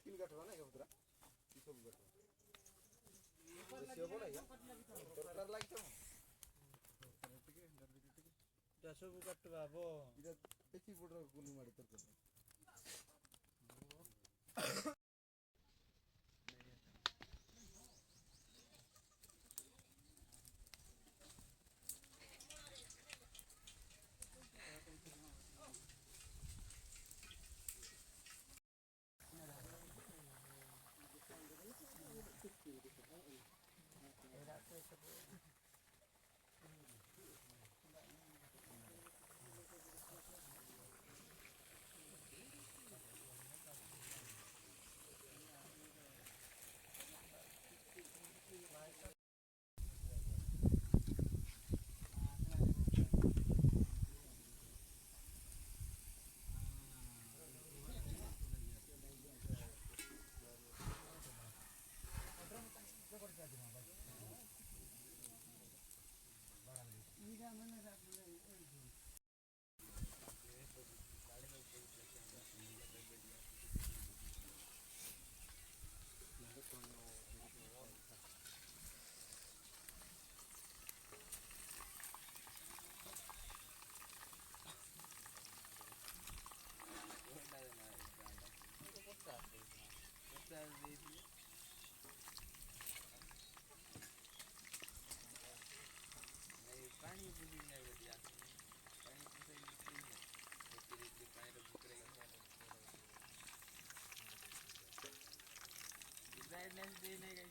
तीन काठ ना पुत्रा सब काठ से बोला या सरकार लागतो सब काट बाबो इधर पेची बोर्डर गुली मारी तरकर नहीं